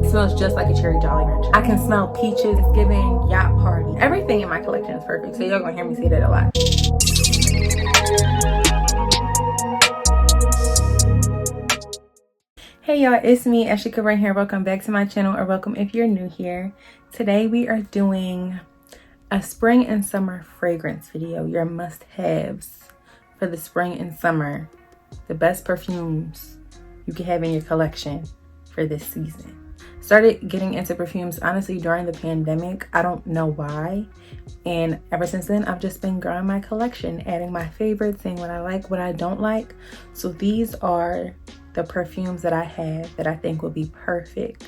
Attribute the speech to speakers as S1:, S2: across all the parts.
S1: smells just like a cherry Jolly Rancher. I can smell peaches. It's giving yacht party. Everything in my collection is perfect, so you're gonna hear me say that a lot. Hey y'all, it's me, Ashika right here. Welcome back to my channel, or welcome if you're new here. Today we are doing a spring and summer fragrance video, your must-haves for the spring and summer. The best perfumes you can have in your collection for this season. Started getting into perfumes honestly during the pandemic. I don't know why. And ever since then, I've just been growing my collection, adding my favorites, seeing what I like, what I don't like. So these are the perfumes that I have that I think will be perfect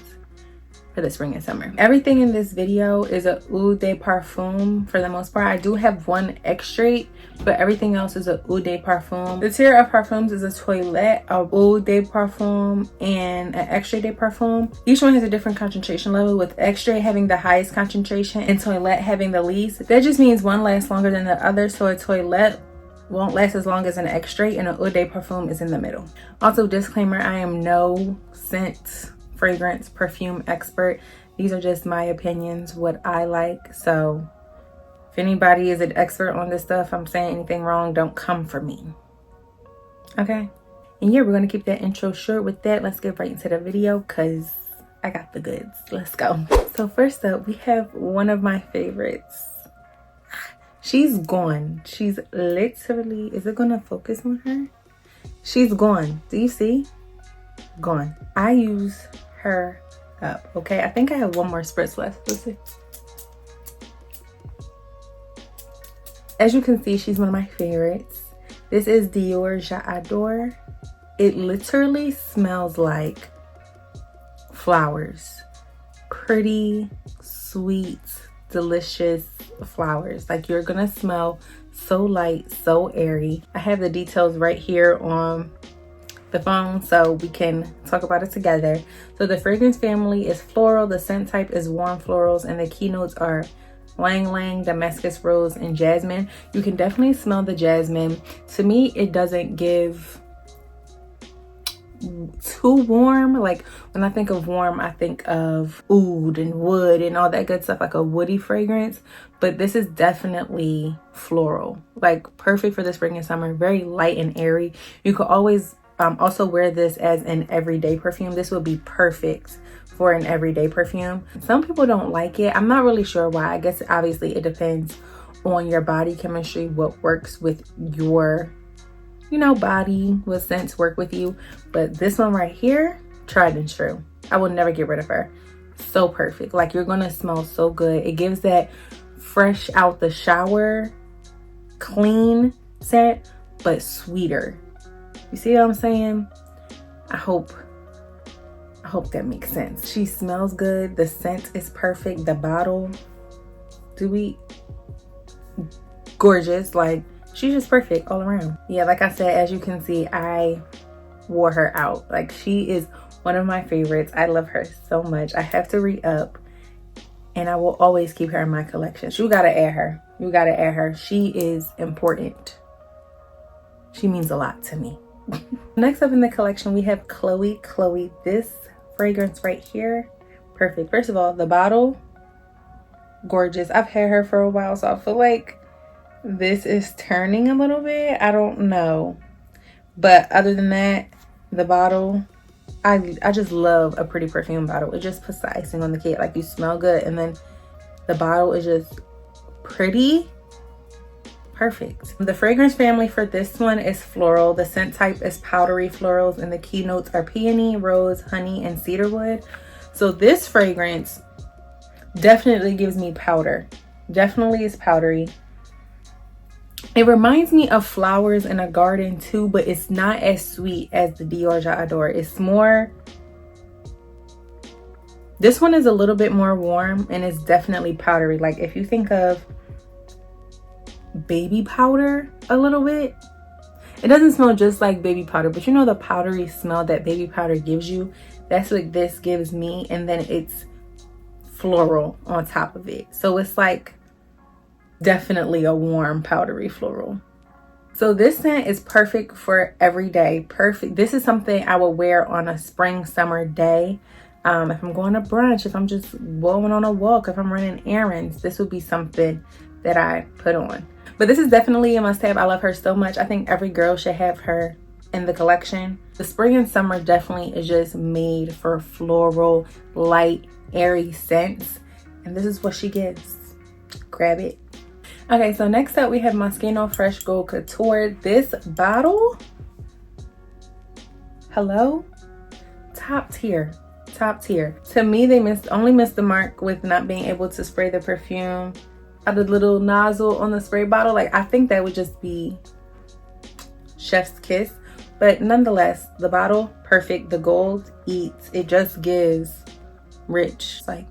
S1: for the spring and summer. Everything in this video is a Eau de Parfum for the most part. I do have one extrait, but everything else is a Eau de Parfum. The tier of perfumes is a Toilette, a Eau de Parfum, and an Extrait de Parfum. Each one has a different concentration level, with Extrait having the highest concentration and Toilette having the least. That just means one lasts longer than the other, so a Toilette won't last as long as an Extrait, and an Eau de Parfum is in the middle. Also, disclaimer, I am no scent, fragrance, perfume expert. These are just my opinions, what I like. So if anybody is an expert on this stuff, I'm saying anything wrong, don't come for me. Okay? And yeah, we're gonna keep that intro short. With that, let's get right into the video because I got the goods. Let's go. So first up, we have one of my favorites. She's gone. She's literally, is it gonna focus on her? She's gone. Do you see? Gone. I use her up. Okay, I think I have one more spritz left. Let's see. As you can see, she's one of my favorites. This is Dior J'Adore. It literally smells like flowers. Pretty, sweet, delicious flowers. Like, you're gonna smell so light, so airy. I have the details right here on the phone so we can talk about it together. So the fragrance family is floral, the scent type is warm florals, and the keynotes are Lang Lang, Damascus Rose, and Jasmine. You can definitely smell the jasmine. To me, it doesn't give too warm. Like, when I think of warm, I think of oud and wood and all that good stuff, like a woody fragrance. But this is definitely floral, like perfect for the spring and summer. Very light and airy. You could always also wear this as an everyday perfume. This would be perfect for an everyday perfume. Some people don't like it. I'm not really sure why. I guess obviously it depends on your body chemistry, what works with your, body, what scents work with you. But this one right here, tried and true. I will never get rid of her. So perfect. Like, you're gonna smell so good. It gives that fresh out the shower, clean scent, but sweeter. You see what I'm saying? I hope that makes sense. She smells good. The scent is perfect. The bottle, gorgeous. Like, she's just perfect all around. Yeah, like I said, as you can see, I wore her out. Like, she is one of my favorites. I love her so much. I have to re-up, and I will always keep her in my collection. You gotta add her. You gotta add her. She is important. She means a lot to me. Next up in the collection, we have Chloe. This fragrance right here, perfect. First of all, the bottle, gorgeous. I've had her for a while, so I feel like this is turning a little bit. I don't know, but other than that, the bottle, I just love a pretty perfume bottle. It just puts the icing on the cake. Like, you smell good, and then the bottle is just pretty. Perfect. The fragrance family for this one is floral. The scent type is powdery florals, and the keynotes are peony, rose, honey, and cedarwood. So this fragrance definitely gives me powder. Definitely is powdery. It reminds me of flowers in a garden too, but it's not as sweet as the Dior J'Adore. It's more, this one is a little bit more warm, and it's definitely powdery. Like, if you think of baby powder a little bit, it doesn't smell just like baby powder, but the powdery smell that baby powder gives you, that's what this gives me. And then it's floral on top of it, so it's like definitely a warm powdery floral. So this scent is perfect for every day. Perfect. This is something I would wear on a spring summer day. If I'm going to brunch, if I'm just going on a walk, if I'm running errands, this would be something that I put on. But this is definitely a must-have. I love her so much. I think every girl should have her in the collection. The spring and summer definitely is just made for floral, light, airy scents. And this is what she gives. Grab it. Okay, so next up we have Moschino Fresh Gold Couture. This bottle, hello, top tier. Top tier. To me, they only missed the mark with not being able to spray the perfume out of the little nozzle on the spray bottle. Like, I think that would just be chef's kiss. But nonetheless, the bottle, perfect. The gold eats. It just gives rich. It's like,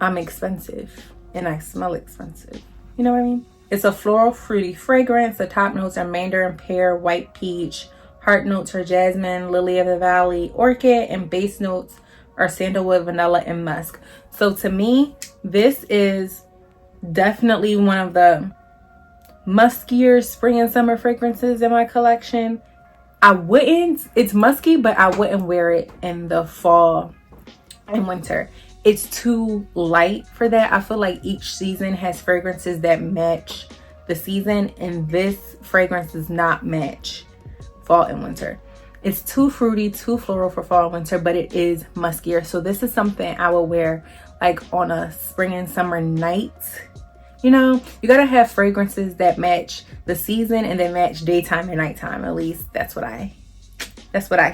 S1: I'm expensive and I smell expensive. You know what I mean? It's a floral fruity fragrance. The top notes are mandarin, pear, white peach. Heart notes are jasmine, lily of the valley, orchid, and base notes are sandalwood, vanilla, and musk. So to me, this is definitely one of the muskier spring and summer fragrances in my collection. It's musky, but I wouldn't wear it in the fall and winter. It's too light for that. I feel like each season has fragrances that match the season, and this fragrance does not match fall and winter. It's too fruity, too floral for fall and winter, but it is muskier. So this is something I will wear like on a spring and summer night. You know, you gotta have fragrances that match the season and then match daytime and nighttime. At least that's what I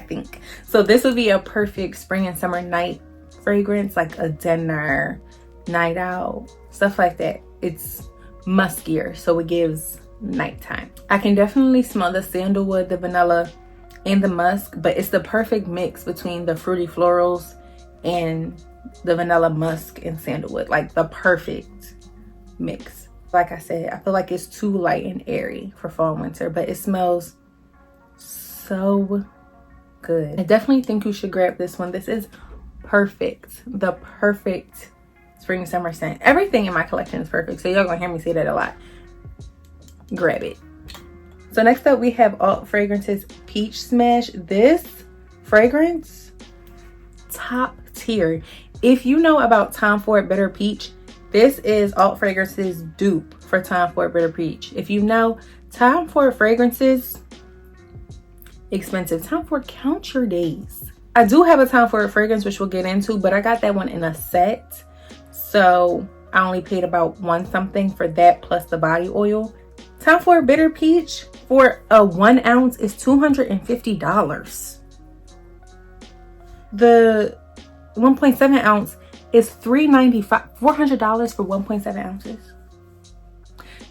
S1: think. So this would be a perfect spring and summer night fragrance, like a dinner, night out, stuff like that. It's muskier, so it gives nighttime. I can definitely smell the sandalwood, the vanilla, and the musk, but it's the perfect mix between the fruity florals and the vanilla, musk, and sandalwood. Like the perfect mix. Like I said, I feel like it's too light and airy for fall and winter, but it smells so good. I definitely think you should grab this one. This is perfect. The perfect spring summer scent. Everything in my collection is perfect, so y'all gonna hear me say that a lot. Grab it. So next up we have Alt Fragrances Peach Smash. This fragrance, top tier. If you know about Tom Ford Bitter Peach, this is Alt Fragrances dupe for Tom Ford Bitter Peach. If you know, Tom Ford fragrances, expensive. Tom Ford, count your days. I do have a Tom Ford fragrance, which we'll get into, but I got that one in a set. So I only paid about $1 something for that plus the body oil. Tom Ford Bitter Peach for a 1 ounce is $250. The 1.7 ounce is $395. $400 for 1.7 ounces.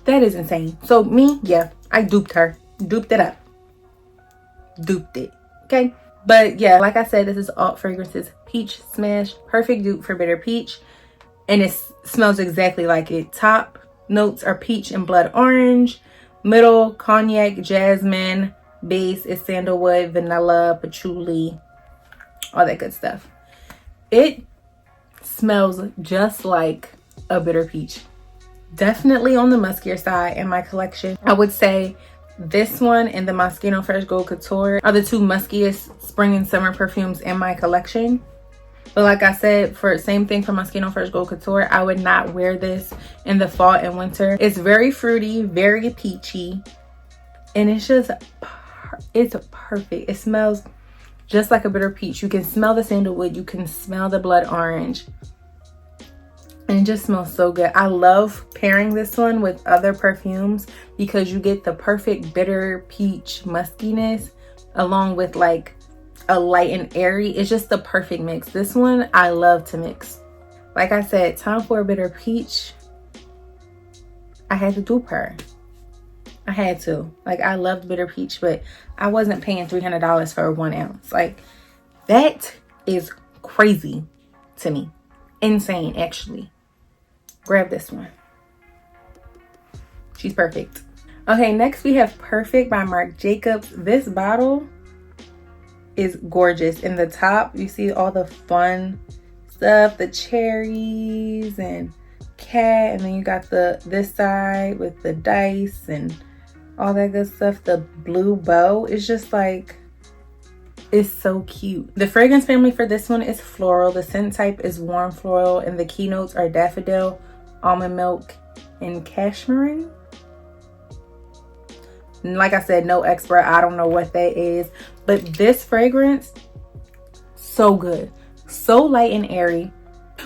S1: That is insane. So me, yeah, I duped her. Duped it up. Duped it. Okay. But yeah, like I said, this is Alt Fragrances Peach Smash. Perfect dupe for Bitter Peach. And it smells exactly like it. Top notes are peach and blood orange. Middle, cognac, jasmine. Base is sandalwood, vanilla, patchouli, all that good stuff. It smells just like a bitter peach. Definitely on the muskier side in my collection. I would say this one and the Moschino Fresh Gold Couture are the two muskiest spring and summer perfumes in my collection. But like I said, for same thing for Moschino Fresh Gold Couture, I would not wear this in the fall and winter. It's very fruity, very peachy, and it's just, it's perfect. It smells just like a bitter peach. You can smell the sandalwood, you can smell the blood orange, and it just smells so good. I love pairing this one with other perfumes because you get the perfect bitter peach muskiness along with like a light and airy. It's just the perfect mix. This one I love to mix. Like I said, Tom Ford Bitter Peach, I had to dupe her. I had to. Like, I loved Bitter Peach, but I wasn't paying $300 for a 1 ounce. Like, that is crazy to me. Insane, actually. Grab this one. She's perfect. Okay, next we have Perfect by Marc Jacobs. This bottle is gorgeous. In the top, you see all the fun stuff, the cherries and cat, and then you got this side with the dice and all that good stuff. The blue bow is just like, is so cute. The fragrance family for this one is floral. The scent type is warm floral, and the keynotes are daffodil, almond milk, and cashmere. Like I said, no expert. I don't know what that is, but this fragrance, so good, so light and airy.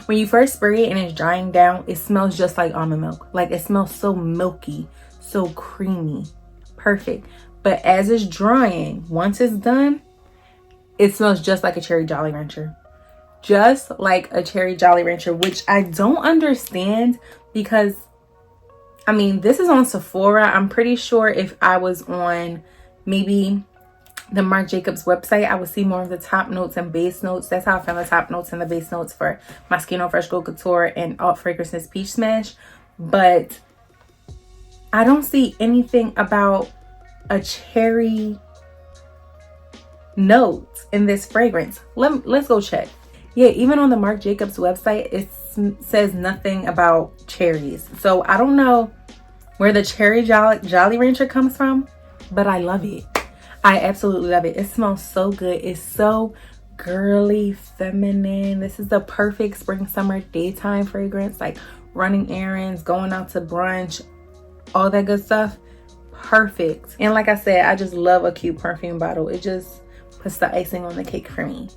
S1: When you first spray it and it's drying down, it smells just like almond milk. Like, it smells so milky, so creamy, perfect. But as it's drying, once it's done, it smells just like a cherry Jolly Rancher. Just like a cherry Jolly Rancher, which I don't understand, because I mean, this is on Sephora. I'm pretty sure if I was on maybe the Marc Jacobs website, I would see more of the top notes and base notes. That's how I found the top notes and the base notes for Moschino Fresh Gold Couture and Alt Fragrances Peach Smash. But I don't see anything about a cherry note in this fragrance. Let's go check. Yeah, even on the Marc Jacobs website, it says nothing about cherries. So I don't know where the cherry Jolly Rancher comes from, but I love it. I absolutely love it. It smells so good. It's so girly, feminine. This is the perfect spring, summer, daytime fragrance, like running errands, going out to brunch, all that good stuff. Perfect. And like I said, I just love a cute perfume bottle. It just puts the icing on the cake for me.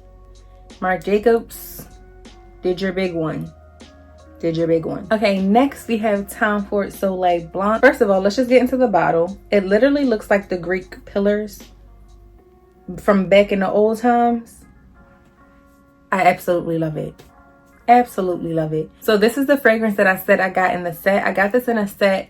S1: Marc Jacobs, did your big one. Did your big one. Okay, next we have Tom Ford Soleil Blanc. First of all, let's just get into the bottle. It literally looks like the Greek pillars from back in the old times. I absolutely love it. Absolutely love it. So this is the fragrance that I said I got in the set. I got this in a set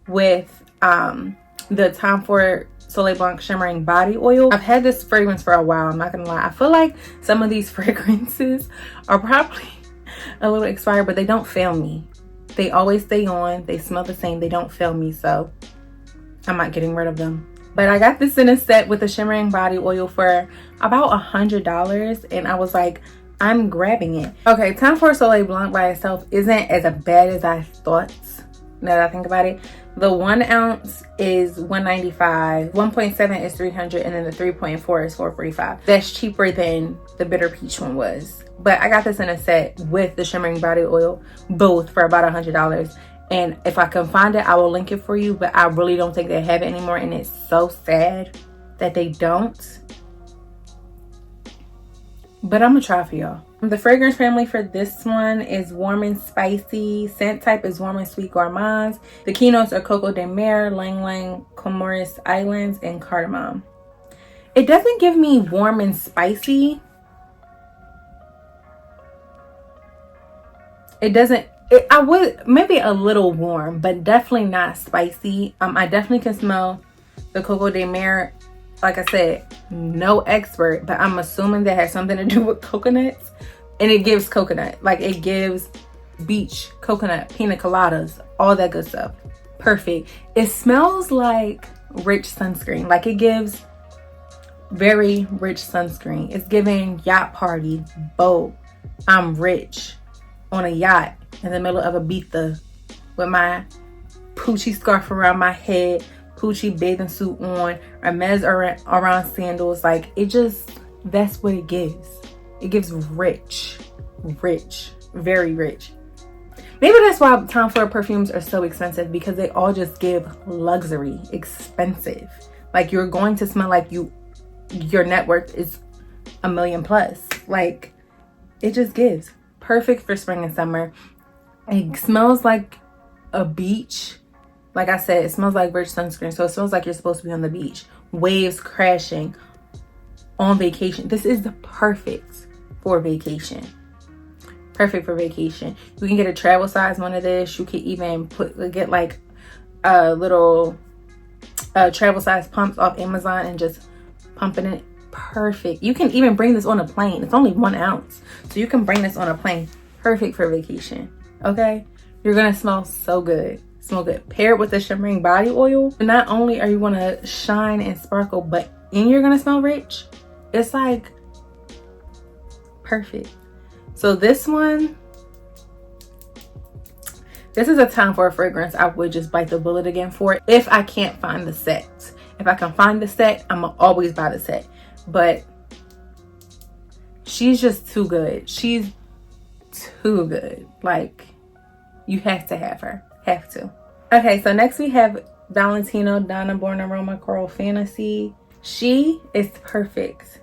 S1: with the Tom Ford Soleil Blanc Shimmering Body Oil. I've had this fragrance for a while, I'm not gonna lie. I feel like some of these fragrances are probably a little expired, but they don't fail me. They always stay on. They smell the same. They don't fail me, so I'm not getting rid of them. But I got this in a set with a shimmering body oil for about $100, and I was like, I'm grabbing it. Okay, Tom Ford Soleil Blanc by itself isn't as bad as I thought. Now that I think about it, the 1 ounce is $195, 1.7 is $300, and then the 3.4 is $445. That's cheaper than the Bitter Peach one was. But I got this in a set with the shimmering body oil, both for about $100. And if I can find it, I will link it for you. But I really don't think they have it anymore, and it's so sad that they don't. But I'm gonna try for y'all. The fragrance family for this one is warm and spicy. Scent type is warm and sweet gourmands. The keynotes are Coco de Mer, Lang Lang, Comoros Islands, and cardamom. It doesn't give me warm and spicy. It doesn't. I would maybe a little warm, but definitely not spicy. I definitely can smell the Coco de Mer. Like I said, no expert, but I'm assuming that has something to do with coconuts. And it gives coconut. Like, it gives beach, coconut, pina coladas, all that good stuff. Perfect. It smells like rich sunscreen. Like, it gives very rich sunscreen. It's giving yacht party, boat. I'm rich on a yacht in the middle of Ibiza with my Poochie scarf around my head, Poochie bathing suit on, Hermes around sandals. Like, it just, that's what it gives. It gives rich, very rich. Maybe that's why Tom Ford perfumes are so expensive, because they all just give luxury, expensive. Like, you're going to smell like your net worth is $1 million plus. Like, it just gives. Perfect for spring and summer. It smells like a beach. Like I said, it smells like rich sunscreen. So it smells like you're supposed to be on the beach. Waves crashing on vacation. This is the perfect for vacation. Perfect for vacation. You can get a travel size one of this. You can even get like a little travel size pumps off Amazon and just pumping it. Perfect. You can even bring this on a plane. It's only 1 ounce, so you can bring this on a plane. Perfect for vacation. Okay, you're gonna smell so good. Smell good. Paired with the shimmering body oil, not only are you gonna shine and sparkle, but you're gonna smell rich. It's like perfect. So this one, this is a Tom Ford fragrance I would just bite the bullet again for if I can't find the set. If I can find the set, I'm gonna always buy the set. But She's just too good. She's too good. Like, you have to have her. Have to. Okay, so next we have Valentino Donna Born Aroma Coral Fantasy. She is perfect.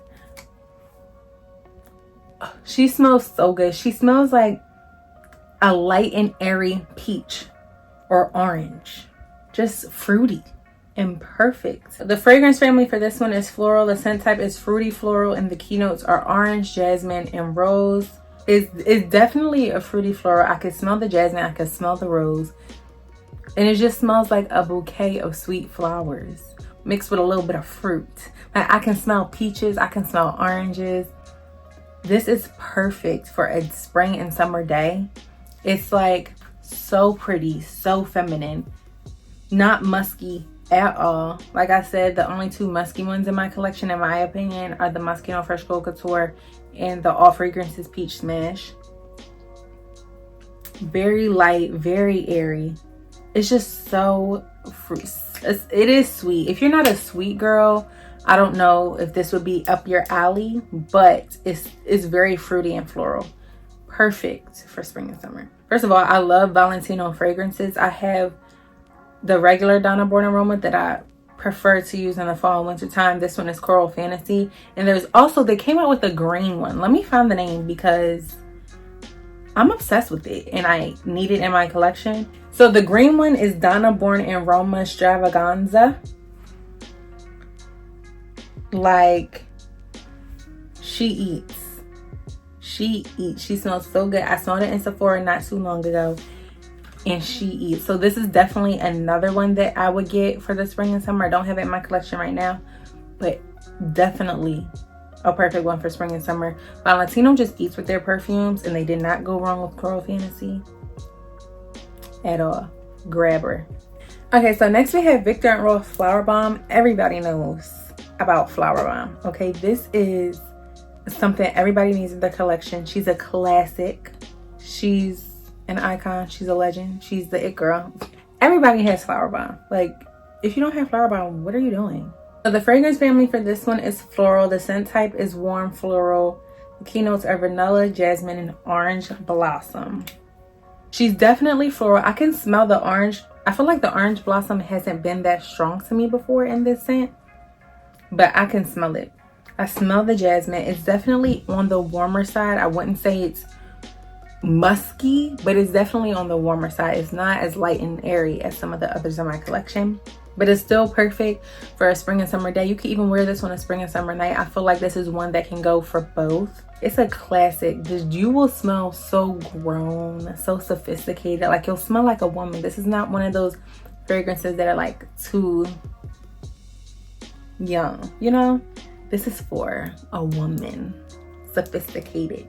S1: She smells so good. She smells like a light and airy peach or orange. Just fruity and perfect. The fragrance family for this one is floral. The scent type is fruity floral, and the keynotes are orange, jasmine, and rose. It's definitely a fruity floral. I can smell the jasmine, I can smell the rose, and it just smells like a bouquet of sweet flowers mixed with a little bit of fruit. Like, I can smell peaches, I can smell oranges. This is perfect for a spring and summer day. It's like so pretty, so feminine, not musky at all. Like I said, the only two musky ones in my collection, in my opinion, are the Moschino Fresh Gold Couture and the All Fragrances Peach Smash. Very light, very airy. It's just so it is sweet. If you're not a sweet girl, I don't know if this would be up your alley, but it's very fruity and floral. Perfect for spring and summer. First of all, I love Valentino fragrances. I have the regular Donna Born Aroma that I prefer to use in the fall and winter time. This one is Coral Fantasy, and there's also, they came out with a green one. Let me find the name because I'm obsessed with it and I need it in my collection. So the green one is Donna Born Aroma Extravaganza. Like, she eats. She smells so good. I smelled it in Sephora not too long ago, and she eats. So this is definitely another one that I would get for the spring and summer. I don't have it in my collection right now, but definitely a perfect one for spring and summer. Valentino just eats with their perfumes, and they did not go wrong with Coral Fantasy at all. Grab her. Okay, so next we have Viktor and Rolf Flower Bomb. Everybody knows about Flower Bomb. Okay, this is something everybody needs in their collection. She's a classic. She's an icon. She's a legend. She's the it girl. Everybody has Flower Bomb. Like, if you don't have Flower Bomb, what are you doing? So the fragrance family for this one is floral. The scent type is warm floral. The keynotes are vanilla, jasmine, and orange blossom. She's definitely floral. I can smell the orange. I feel like the orange blossom hasn't been that strong to me before in this scent, but I can smell it. I smell the jasmine. It's definitely on the warmer side. I wouldn't say it's musky, but it's definitely on the warmer side. It's not as light and airy as some of the others in my collection, but it's still perfect for a spring and summer day. You can even wear this on a spring and summer night. I feel like this is one that can go for both. It's a classic. You will smell so grown, so sophisticated. Like, you'll smell like a woman. This is not one of those fragrances that are like too young, you know? This is for a woman, sophisticated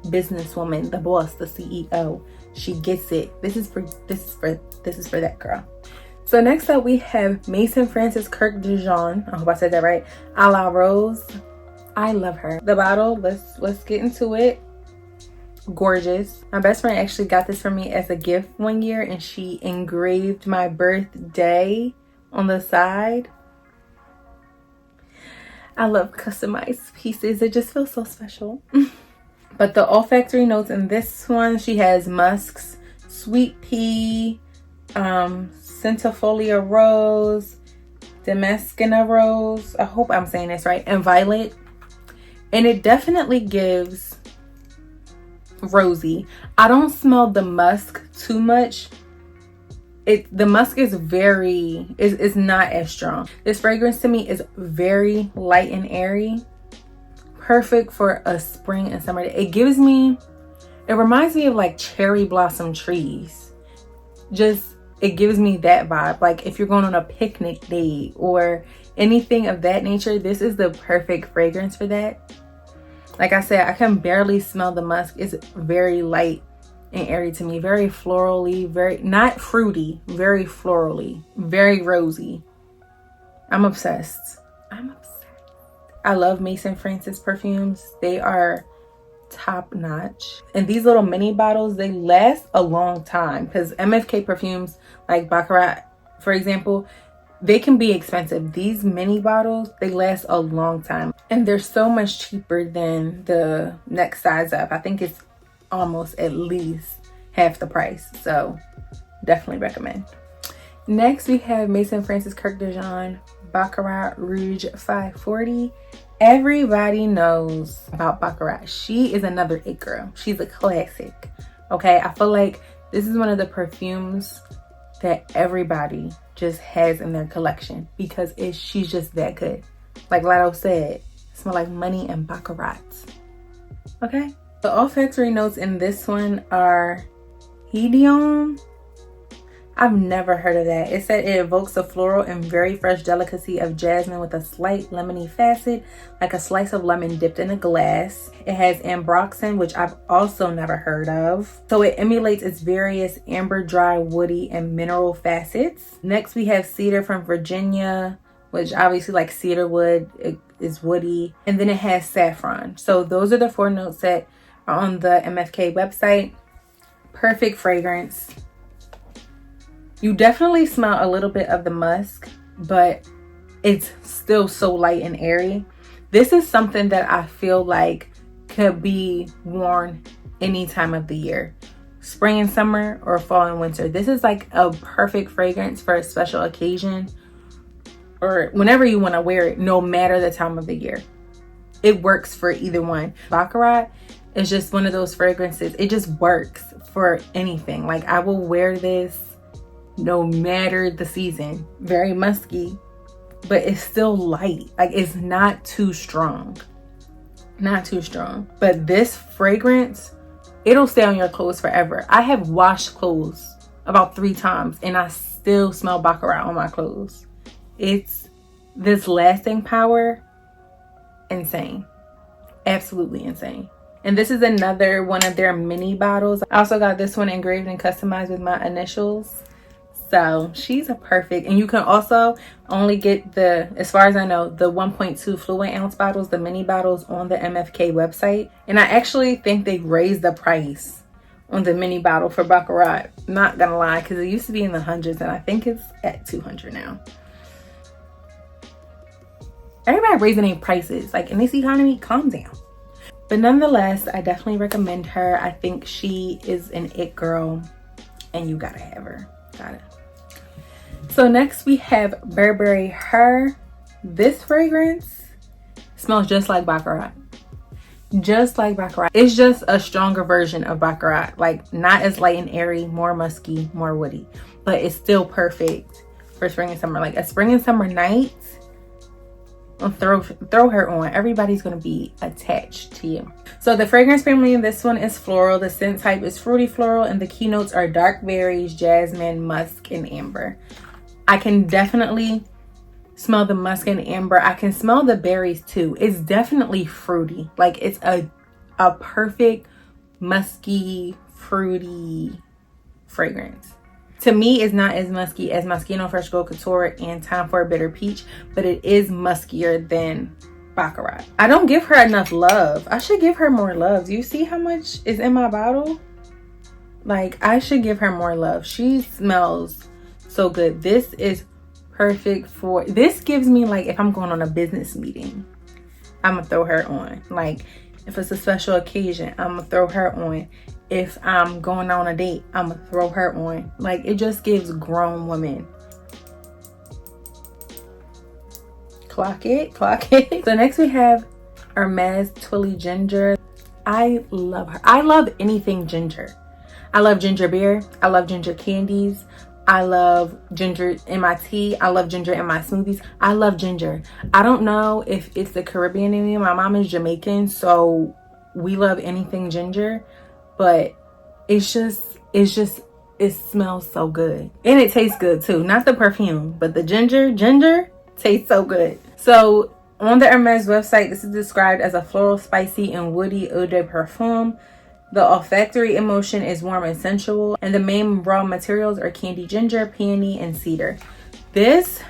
S1: businesswoman, the boss, the CEO. She gets it. This is for that girl. So next up we have Mason Francis Kirk Dijon. I hope I said that right. A la Rose. I love her. The bottle, let's get into it. Gorgeous. My best friend actually got this for me as a gift one year, and she engraved my birthday on the side. I love customized pieces. It just feels so special. But the olfactory notes in this one, she has musks, sweet pea, centifolia rose, Damascena rose, I hope I'm saying this right, and violet. And it definitely gives rosy. I don't smell the musk too much. The musk is is not as strong. This fragrance to me is very light and airy. Perfect for a spring and summer day. It reminds me of like cherry blossom trees. It gives me that vibe. Like, if you're going on a picnic date or anything of that nature, this is the perfect fragrance for that. Like I said, I can barely smell the musk. It's very light and airy to me. Very florally, very, not fruity, very florally, very rosy. I'm obsessed. I love Mason Francis perfumes. They are top notch. And these little mini bottles, they last a long time, because MFK perfumes like Baccarat, for example, they can be expensive. These mini bottles, they last a long time. And they're so much cheaper than the next size up. I think it's almost at least half the price. So definitely recommend. Next, we have Maison Francis Kurkdjian Baccarat Rouge 540. Everybody knows about Baccarat. She is another it girl. She's a classic. Okay, I feel like this is one of the perfumes that everybody just has in their collection because she's just that good. Like Lotto said, smell like money and Baccarat. Okay, the olfactory notes in this one are Hedion. I've never heard of that. It said it evokes a floral and very fresh delicacy of jasmine with a slight lemony facet, like a slice of lemon dipped in a glass. It has ambroxan, which I've also never heard of. So it emulates its various amber, dry, woody, and mineral facets. Next, we have cedar from Virginia, which obviously like cedar wood, it is woody. And then it has saffron. So those are the 4 notes that are on the MFK website. Perfect fragrance. You definitely smell a little bit of the musk, but it's still so light and airy. This is something that I feel like could be worn any time of the year. Spring and summer or fall and winter. This is like a perfect fragrance for a special occasion or whenever you want to wear it, no matter the time of the year. It works for either one. Baccarat is just one of those fragrances. It just works for anything. Like I will wear this no matter the season. Very musky, but it's still light. Like it's not too strong. Not too strong. But this fragrance, it'll stay on your clothes forever. I have washed clothes about 3 times and I still smell Baccarat on my clothes. It's this lasting power, insane. Absolutely insane. And this is another one of their mini bottles. I also got this one engraved and customized with my initials. So she's a perfect, and you can also only get the, as far as I know, the 1.2 fluid ounce bottles, the mini bottles on the MFK website. And I actually think they raised the price on the mini bottle for Baccarat. Not gonna lie, because it used to be in the hundreds and I think it's at 200 now. Everybody raising their prices, like in this economy, calm down. But nonetheless, I definitely recommend her. I think she is an it girl and you gotta have her. Got it. So next we have Burberry Her. This fragrance smells just like Baccarat. Just like Baccarat. It's just a stronger version of Baccarat. Like not as light and airy, more musky, more woody. But it's still perfect for spring and summer. Like a spring and summer night, throw her on. Everybody's gonna be attached to you. So the fragrance family in this one is floral. The scent type is fruity floral and the keynotes are dark berries, jasmine, musk, and amber. I can definitely smell the musk and amber. I can smell the berries too. It's definitely fruity. Like it's a perfect musky, fruity fragrance. To me, it's not as musky as Moschino Fresh Gold Couture and Time for a Bitter Peach, but it is muskier than Baccarat. I don't give her enough love. I should give her more love. Do you see how much is in my bottle? Like, I should give her more love. She smells so good. This is perfect for, this gives me like, if I'm going on a business meeting, I'm gonna throw her on. Like, if it's a special occasion, I'm gonna throw her on. If I'm going on a date, I'm gonna throw her on. Like, it just gives grown women. Clock it, clock it. So next we have Hermes Twilly Ginger. I love her. I love anything ginger. I love ginger beer. I love ginger candies. I love ginger in my tea. I love ginger in my smoothies. I love ginger. I don't know if it's the Caribbean in me. My mom is Jamaican, so we love anything ginger. But it smells so good. And it tastes good too. Not the perfume, but the ginger tastes so good. So on the Hermes website, this is described as a floral, spicy, and woody eau de parfum. The olfactory emotion is warm and sensual, and the main raw materials are candy ginger, peony, and cedar. This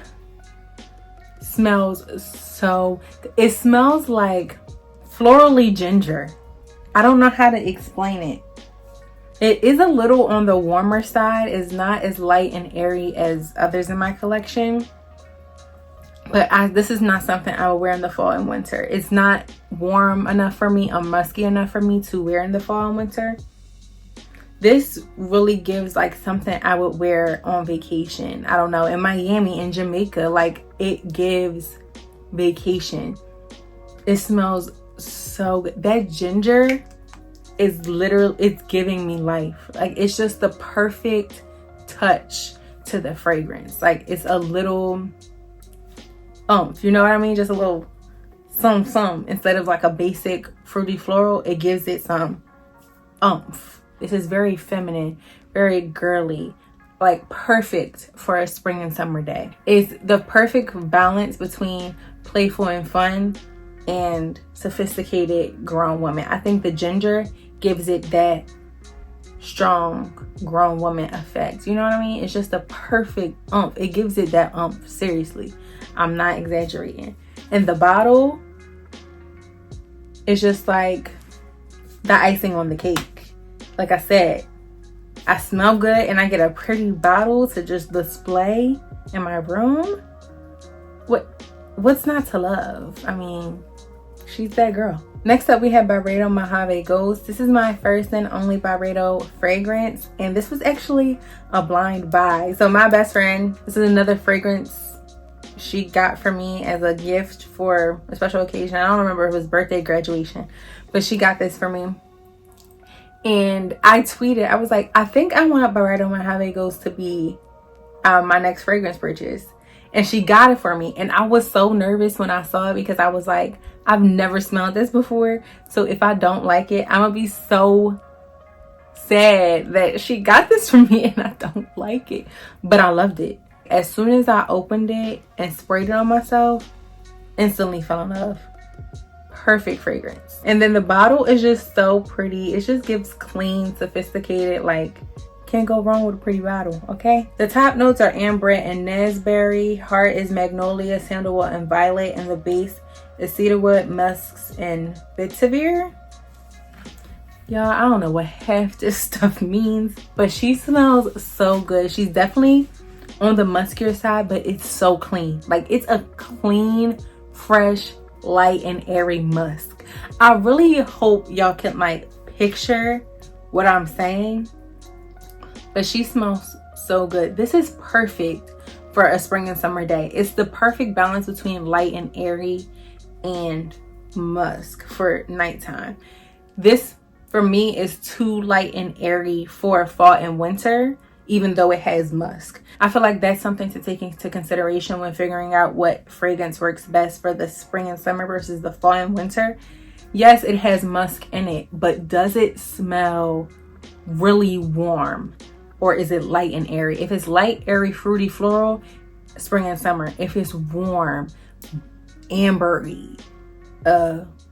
S1: smells so, it smells like florally ginger. I don't know how to explain it. It is a little on the warmer side. It's not as light and airy as others in my collection. But this is not something I will wear in the fall and winter. It's not warm enough for me or musky enough for me to wear in the fall and winter. This really gives like something I would wear on vacation. I don't know, in Miami, in Jamaica, like it gives vacation. It smells so good. That ginger is literally, it's giving me life. Like it's just the perfect touch to the fragrance. Like it's a little you know what I mean? Just a little some instead of like a basic fruity floral. It gives it some oomph. This is very feminine, very girly, like perfect for a spring and summer day. It's the perfect balance between playful and fun and sophisticated grown woman. I think the ginger gives it that strong grown woman effect. You know what I mean? It's just the perfect oomph. It gives it that oomph. Seriously, I'm not exaggerating. And the bottle is just like the icing on the cake. Like I said, I smell good and I get a pretty bottle to just display in my room. What's not to love? I mean, she's that girl. Next up, we have Byredo Mojave Ghost. This is my first and only Byredo fragrance, and this was actually a blind buy. So my best friend, this is another fragrance she got for me as a gift for a special occasion. I don't remember if it was birthday, graduation, but she got this for me. And I tweeted, I was like, I think I want Byredo Mojave Ghost to be my next fragrance purchase. And she got it for me. And I was so nervous when I saw it because I was like, I've never smelled this before. So if I don't like it, I'm going to be so sad that she got this for me and I don't like it. But I loved it. As soon as I opened it and sprayed it on myself, instantly fell in love. Perfect fragrance. And then the bottle is just so pretty. It just gives clean, sophisticated, like, can't go wrong with a pretty bottle, okay? The top notes are amber and raspberry. Heart is magnolia, sandalwood, and violet. And the base is cedarwood, musks, and vetiver. Y'all, I don't know what half this stuff means, but she smells so good. She's definitely on the muskier side, but it's so clean. Like, it's a clean, fresh, light, and airy musk. I really hope y'all can like picture what I'm saying, but she smells so good. This is perfect for a spring and summer day. It's the perfect balance between light and airy and musk for nighttime. This for me is too light and airy for fall and winter, even though it has musk. I feel like that's something to take into consideration when figuring out what fragrance works best for the spring and summer versus the fall and winter. Yes, it has musk in it, but does it smell really warm? Or is it light and airy? If it's light, airy, fruity, floral, spring and summer. If it's warm, ambery,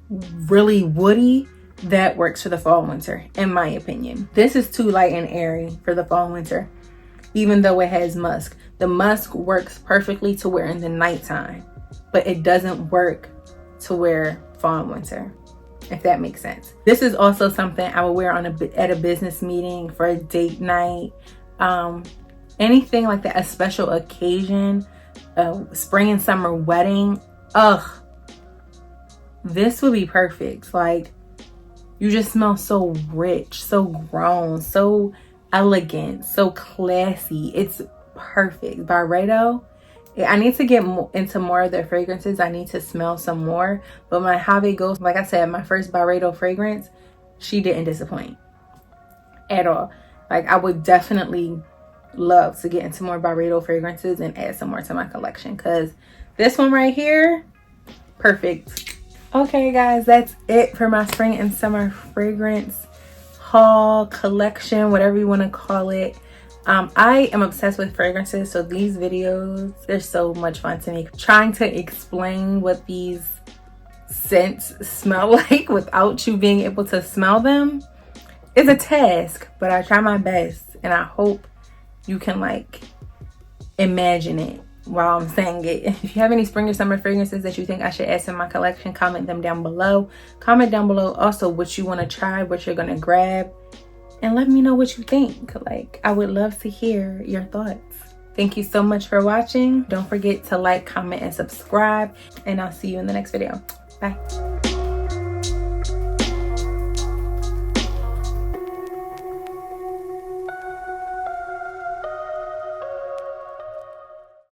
S1: really woody, that works for the fall and winter, in my opinion. This is too light and airy for the fall and winter, even though it has musk. The musk works perfectly to wear in the nighttime, but it doesn't work to wear fall and winter, if that makes sense. This is also something I would wear on at a business meeting, for a date night, anything like that, a special occasion, a spring and summer wedding. This would be perfect. Like, you just smell so rich, so grown, so elegant, so classy. It's perfect. Byredo, I need to get into more of their fragrances. I need to smell some more. But my Mojave Ghost, like I said, my first Byredo fragrance, she didn't disappoint at all. Like, I would definitely love to get into more Byredo fragrances and add some more to my collection, because this one right here, perfect. Okay guys, that's it for my spring and summer fragrance haul, collection, whatever you want to call it. I am obsessed with fragrances, so these videos, they're so much fun to me. Trying to explain what these scents smell like without you being able to smell them is a task, but I try my best, and I hope you can like imagine it while I'm saying it. If you have any spring or summer fragrances that you think I should add to my collection, comment them down below. Comment down below also what you want to try, what you're going to grab, and let me know what you think. Like, I would love to hear your thoughts. Thank you so much for watching. Don't forget to like, comment, and subscribe, and I'll see you in the next video. Bye.